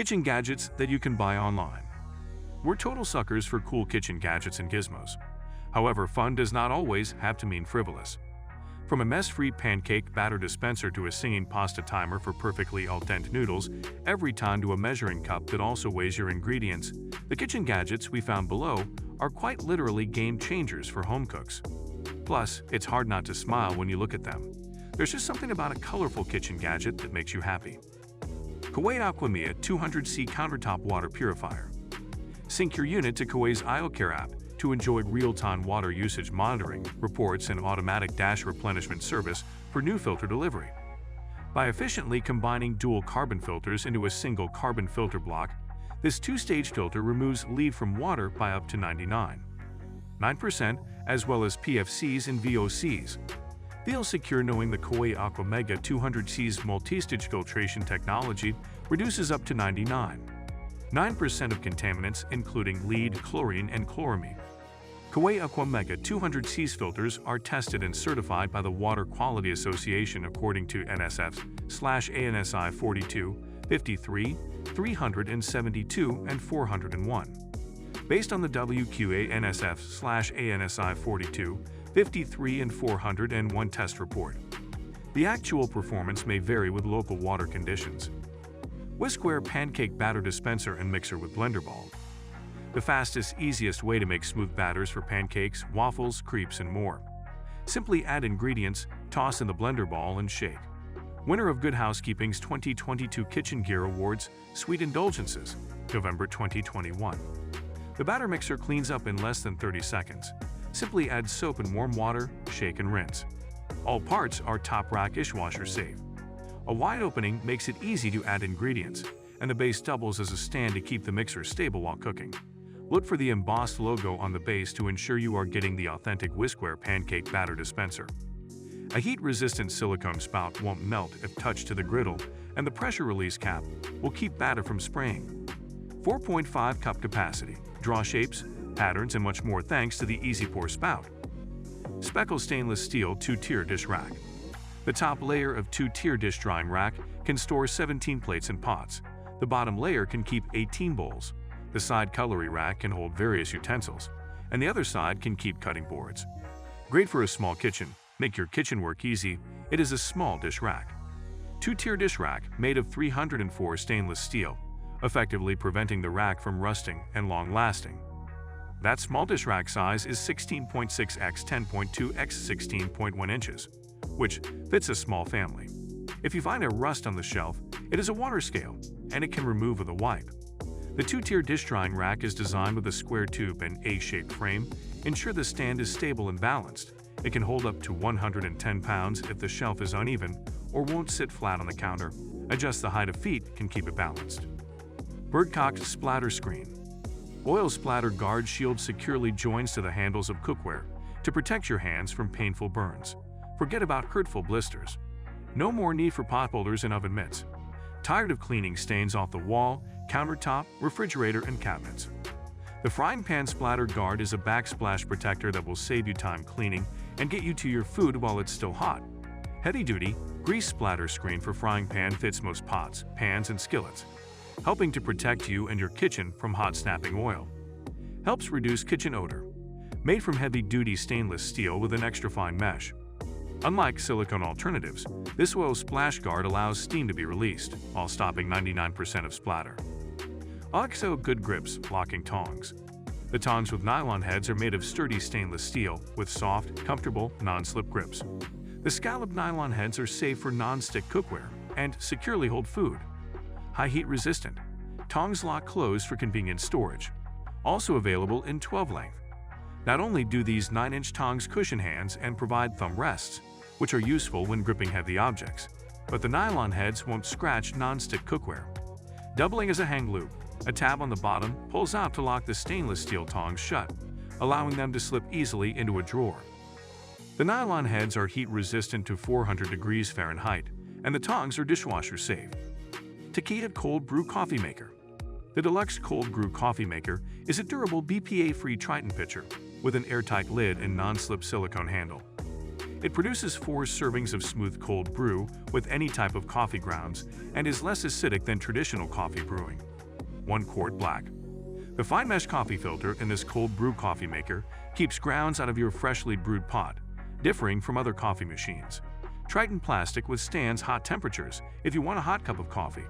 Kitchen gadgets that you can buy online. We're total suckers for cool kitchen gadgets and gizmos. However, fun does not always have to mean frivolous. From a mess-free pancake batter dispenser to a singing pasta timer for perfectly al dente noodles, every time to a measuring cup that also weighs your ingredients, the kitchen gadgets we found below are quite literally game changers for home cooks. Plus, it's hard not to smile when you look at them. There's just something about a colorful kitchen gadget that makes you happy. Kuwait Aquamia 200C Countertop Water Purifier. Sync your unit to Kuwait's IoCare app to enjoy real-time water usage monitoring, reports, and automatic dash replenishment service for new filter delivery. By efficiently combining dual carbon filters into a single carbon filter block, this two-stage filter removes lead from water by up to 99.9%, as well as PFCs and VOCs. Feel secure knowing the Kuwait Aquamega 200C's multi-stage filtration technology reduces up to 99.9% of contaminants, including lead, chlorine, and chloramine. Kuwait Aquamega 200C's filters are tested and certified by the Water Quality Association according to NSF/ANSI 42, 53, 372, and 401. Based on the WQA NSF/ANSI 42, 53, and 401 test report. The actual performance may vary with local water conditions. Whiskware Pancake Batter Dispenser and Mixer with Blender Ball. The fastest, easiest way to make smooth batters for pancakes, waffles, crepes, and more. Simply add ingredients, toss in the blender ball, and shake. Winner of Good Housekeeping's 2022 Kitchen Gear Awards, Sweet Indulgences, November 2021. The batter mixer cleans up in less than 30 seconds. Simply add soap and warm water, shake and rinse. All parts are top rack dishwasher safe. A wide opening makes it easy to add ingredients, and the base doubles as a stand to keep the mixer stable while cooking. Look for the embossed logo on the base to ensure you are getting the authentic Whiskware Pancake Batter Dispenser. A heat-resistant silicone spout won't melt if touched to the griddle, and the pressure release cap will keep batter from spraying. 4.5 cup capacity, draw shapes, patterns, and much more thanks to the Easy Pour spout. Speckle Stainless Steel 2-tier Dish Rack. The top layer of 2-tier dish drying rack can store 17 plates and pots. The bottom layer can keep 18 bowls. The side cutlery rack can hold various utensils, and the other side can keep cutting boards. Great for a small kitchen. Make your kitchen work easy. It is a small dish rack. 2-tier dish rack made of 304 stainless steel, effectively preventing the rack from rusting and long-lasting. That small dish rack size is 16.6 x 10.2 x 16.1 inches, which fits a small family. If you find a rust on the shelf, it is a water scale, and it can remove with a wipe. The 2-tier dish drying rack is designed with a square tube and A-shaped frame. Ensure the stand is stable and balanced. It can hold up to 110 pounds if the shelf is uneven or won't sit flat on the counter. Adjust the height of feet can keep it balanced. Birdcock Splatter Screen. Oil splatter guard shield securely joins to the handles of cookware to protect your hands from painful burns. Forget about hurtful blisters. No more need for pot holders and oven mitts. Tired of cleaning stains off the wall, countertop, refrigerator, and cabinets? The Frying Pan Splatter Guard is a backsplash protector that will save you time cleaning and get you to your food while it's still hot. Heavy-duty, grease splatter screen for frying pan fits most pots, pans, and skillets, helping to protect you and your kitchen from hot snapping oil. Helps reduce kitchen odor. Made from heavy-duty stainless steel with an extra fine mesh. Unlike silicone alternatives, this oil splash guard allows steam to be released, while stopping 99% of splatter. OXO Good Grips Locking Tongs. The tongs with nylon heads are made of sturdy stainless steel with soft, comfortable, non-slip grips. The scalloped nylon heads are safe for non-stick cookware and securely hold food. High heat resistant. Tongs lock closed for convenient storage. Also available in 12 length. Not only do these 9-inch tongs cushion hands and provide thumb rests, which are useful when gripping heavy objects, but the nylon heads won't scratch non-stick cookware. Doubling as a hang loop, a tab on the bottom pulls out to lock the stainless steel tongs shut, allowing them to slip easily into a drawer. The nylon heads are heat resistant to 400 degrees Fahrenheit, and the tongs are dishwasher safe. Takeda Cold Brew Coffee Maker. The Deluxe Cold Brew Coffee Maker is a durable BPA-free Triton pitcher with an airtight lid and non-slip silicone handle. It produces 4 servings of smooth cold brew with any type of coffee grounds and is less acidic than traditional coffee brewing. 1 quart black. The fine mesh coffee filter in this cold brew coffee maker keeps grounds out of your freshly brewed pot, differing from other coffee machines. Triton plastic withstands hot temperatures if you want a hot cup of coffee.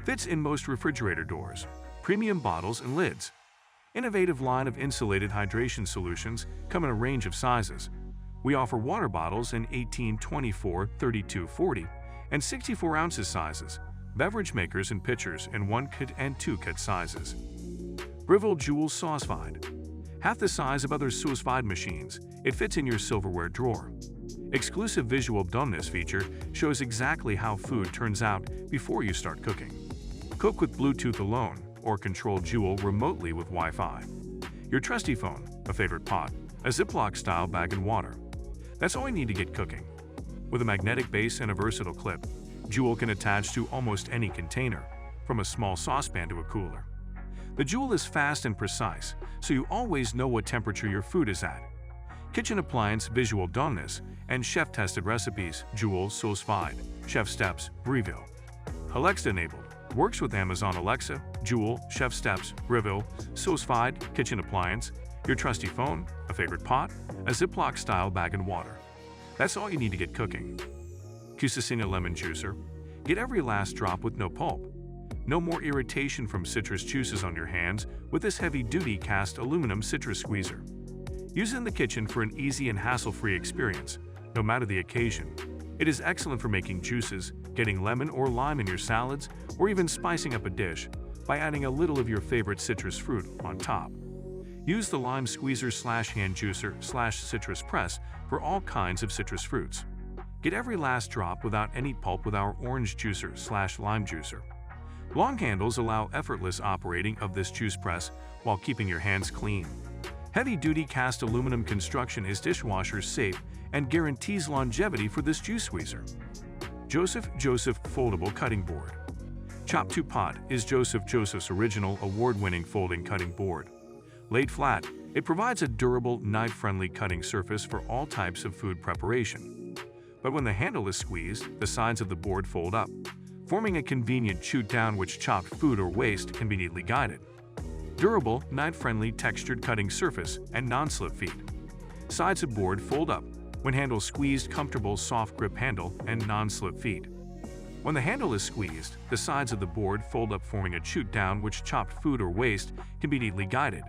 Fits in most refrigerator doors, premium bottles and lids. Innovative line of insulated hydration solutions come in a range of sizes. We offer water bottles in 18, 24, 32, 40, and 64 ounces sizes, beverage makers and pitchers in 1 kit and 2 kit sizes. Breville Joule Sauce Vide. Half the size of other sauce vide machines, it fits in your silverware drawer. Exclusive visual dumbness feature shows exactly how food turns out before you start cooking. Cook with Bluetooth alone or control Joule remotely with Wi-Fi. Your trusty phone, a favorite pot, a Ziploc-style bag and water. That's all you need to get cooking. With a magnetic base and a versatile clip, Joule can attach to almost any container, from a small saucepan to a cooler. The Joule is fast and precise, so you always know what temperature your food is at. Kitchen appliance visual dumbness and chef-tested recipes, Joule Sauce Vide, Chef Steps, Breville. Alexa-enabled, works with Amazon Alexa, Joule, Chef Steps, Breville, Sauce Vide, kitchen appliance, your trusty phone, a favorite pot, a Ziploc-style bag and water. That's all you need to get cooking. Cucina Lemon Juicer. Get every last drop with no pulp. No more irritation from citrus juices on your hands with this heavy-duty cast aluminum citrus squeezer. Use it in the kitchen for an easy and hassle-free experience, no matter the occasion. It is excellent for making juices, getting lemon or lime in your salads, or even spicing up a dish by adding a little of your favorite citrus fruit on top. Use the lime squeezer / hand juicer / citrus press for all kinds of citrus fruits. Get every last drop without any pulp with our orange juicer / lime juicer. Long handles allow effortless operating of this juice press while keeping your hands clean. Heavy-duty cast aluminum construction is dishwasher safe and guarantees longevity for this juice squeezer. Joseph Foldable Cutting Board. Chop 2 Pot is Joseph's original award-winning folding cutting board. Laid flat, it provides a durable, knife-friendly cutting surface for all types of food preparation. But when the handle is squeezed, the sides of the board fold up, forming a convenient chute down which chopped food or waste can be neatly guided. Durable, knife-friendly textured cutting surface and non-slip feet. Sides of board fold up, when handle squeezed, comfortable soft grip handle and non-slip feet. When the handle is squeezed, the sides of the board fold up forming a chute down which chopped food or waste can be neatly guided.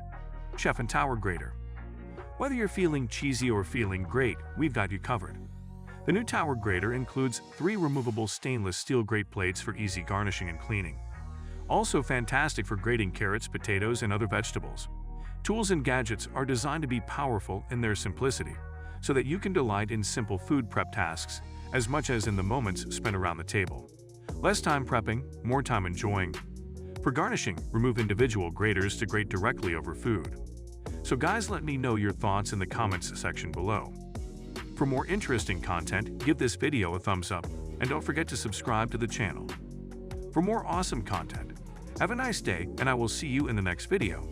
Chef and Tower Grater. Whether you're feeling cheesy or feeling great, we've got you covered. The new Tower Grater includes 3 removable stainless steel grate plates for easy garnishing and cleaning. Also fantastic for grating carrots, potatoes, and other vegetables. Tools and gadgets are designed to be powerful in their simplicity, so that you can delight in simple food prep tasks as much as in the moments spent around the table. Less time prepping, more time enjoying. For garnishing, remove individual graters to grate directly over food. So guys, let me know your thoughts in the comments section below. For more interesting content, give this video a thumbs up and don't forget to subscribe to the channel. For more awesome content, have a nice day and I will see you in the next video.